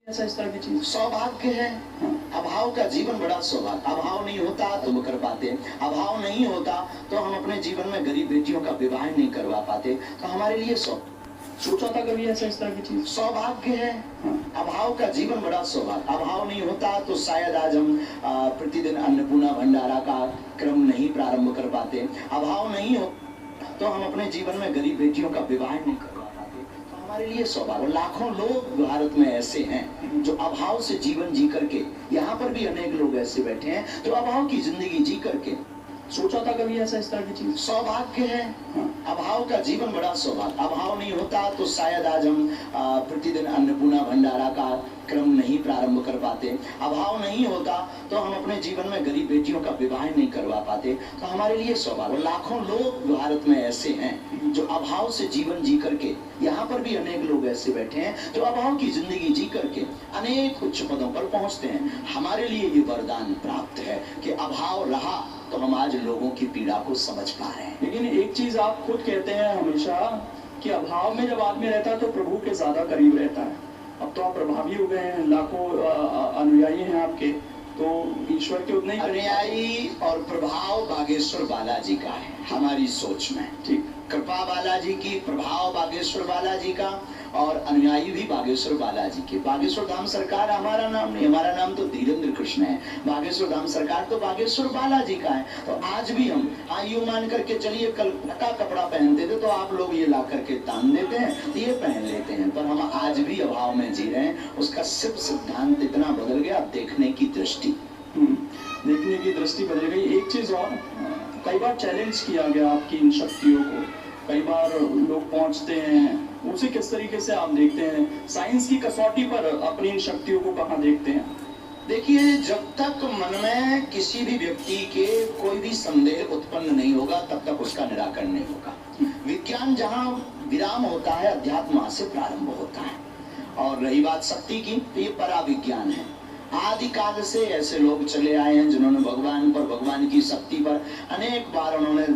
ऐसा इस तरह की चीज सौभाग्य है। अभाव का जीवन बड़ा सौभाग्य। अभाव नहीं होता तो हम कर पाते, अभाव नहीं होता तो हम अपने जीवन में गरीब बेटियों का विवाह नहीं करवा पाते, तो हमारे लिए सोचा था कभी ऐसा इस तरह की चीज? सौभाग्य है। अभाव का जीवन बड़ा सौभाग्य। अभाव नहीं होता तो शायद आज हम प्रतिदिन अन्नपूर्णा भंडारा का क्रम नहीं प्रारंभ कर पाते। अभाव नहीं हो तो हम अपने जीवन में गरीब बेटियों का विवाह नहीं करवा पाते, तो हमारे लिए सौभाग्य। लाखों लोग भारत में ऐसे हैं जो अभाव से जीवन जी करके, यहाँ पर भी अनेक लोग ऐसे बैठे हैं जो अभाव की जिंदगी जी करके। सोचा था कभी ऐसा इस तरह की चीज? सौभाग्य है। अभाव का जीवन बड़ा सौभाग्य। अभाव नहीं होता तो शायद आज हम प्रतिदिन अन्नपूर्णा भंडारा का क्रम नहीं प्रारंभ कर पाते। अभाव नहीं होता तो हम अपने जीवन में गरीब बेटियों का विवाह नहीं करवा पाते, तो हमारे लिए सौभाग्य। लाखों लोग भारत में ऐसे हैं जो अभाव से जीवन जी करके, यहाँ पर भी अनेक लोग ऐसे बैठे हैं जो अभाव की जिंदगी जी करके अनेक उच्च पदों पर पहुंचते हैं। हमारे लिए ये वरदान प्राप्त है कि अभाव रहा तो हम आज लोगों की पीड़ा को समझ पा रहे हैं। लेकिन एक चीज आप खुद कहते हैं हमेशा कि अभाव में जब आदमी रहता है तो प्रभु के ज्यादा करीब रहता है। अब तो आप प्रभावी हो गए हैं, लाखों अनुयायी हैं आपके, तो ईश्वर के उतने ही अनुयायी और प्रभाव बागेश्वर बालाजी का है हमारी सोच में। ठीक, कृपा बालाजी की, प्रभाव बागेश्वर बालाजी का, और अनुयायी भी बागेश्वर बालाजी के। बागेश्वर धाम सरकार हमारा नाम नहीं, हमारा नाम तो धीरेन्द्र कृष्ण है। बागेश्वर धाम सरकार तो बागेश्वर बालाजी का है। तो आज भी हम यूं मान करके चलिए, कल का कपड़ा पहनते थे तो आप लोग ये ला करके तान देते हैं, तो ये पहन लेते हैं, पर हम आज भी अभाव में जी रहे हैं। उसका सिर्फ सिद्धांत इतना बदल गया, देखने की दृष्टि। देखने की दृष्टि बदल गई। एक चीज और, कई बार चैलेंज किया गया आपकी इन शक्तियों को, कई बार लोग पहुंचते हैं, उसे किस तरीके से आप देखते हैं? साइंस की कसौटी पर अपनी इन शक्तियों को कहाँ देखते हैं? देखिए, जब तक मन में किसी भी व्यक्ति के कोई भी संदेह उत्पन्न नहीं होगा तब तक उसका निराकरण नहीं होगा। विज्ञान जहाँ विराम होता है, अध्यात्म वहां से प्रारंभ होता है। और रही बात शक्ति की, तो ये पराविज्ञान है। आदि काल से ऐसे लोग चले आए हैं जिन्होंने भगवान पर, भगवान की शक्ति पर अनेक बार उन्होंने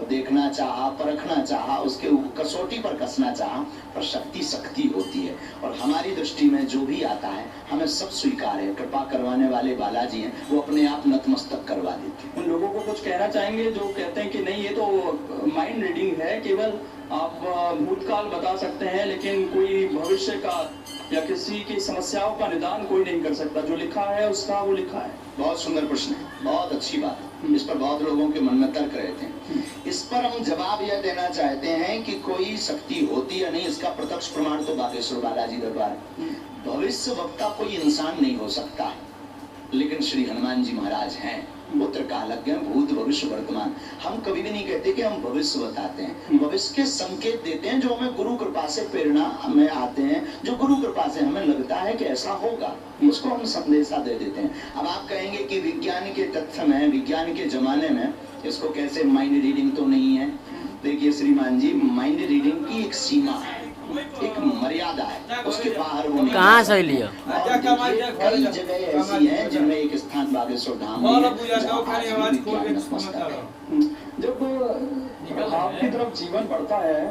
देखना चाहा, परखना चाहा, उसके कसौटी पर कसना चाहा, पर शक्ति शक्ति होती है। और हमारी दृष्टि में जो भी आता है हमें सब स्वीकार है। कृपा करवाने वाले बालाजी हैं, वो अपने आप नतमस्तक करवा देते हैं। उन लोगों को कुछ कहना चाहेंगे जो कहते हैं कि नहीं, ये तो माइंड रीडिंग है, केवल आप भूतकाल बता सकते हैं लेकिन कोई भविष्य का या किसी की समस्याओं का निदान कोई नहीं कर सकता, जो लिखा है उसका वो लिखा है? बहुत सुंदर प्रश्न है, बहुत अच्छी बात। इस पर बहुत लोगों के मन में तर्क रहते हैं। इस पर हम जवाब यह देना चाहते हैं कि कोई शक्ति होती है नहीं, इसका प्रत्यक्ष प्रमाण तो बागेश्वर बालाजी दरबार। भविष्य वक्ता कोई इंसान नहीं हो सकता है, लेकिन श्री हनुमान जी महाराज हैं, पुत्र कालज्ञ, भूत भविष्य वर्तमान। हम कभी भी नहीं कहते कि हम भविष्य बताते हैं, भविष्य के संकेत देते हैं जो हमें गुरु कृपा से प्रेरणा हमें आते हैं, जो गुरु कृपा से हमें लगता है कि ऐसा होगा, उसको हम संदेशा दे देते हैं। अब आप कहेंगे कि विज्ञान के तथ्य में, विज्ञान के जमाने में इसको कैसे माइंड रीडिंग तो नहीं है। देखिए श्रीमान जी, माइंड रीडिंग की एक सीमा है, एक मर्यादा है, उसके बाहर वो कहाँ से लिया। कई जगह ऐसी हैं जिनमें एक स्थान बागेश्वर धाम है। जब प्रभाव की तरफ जीवन बढ़ता है,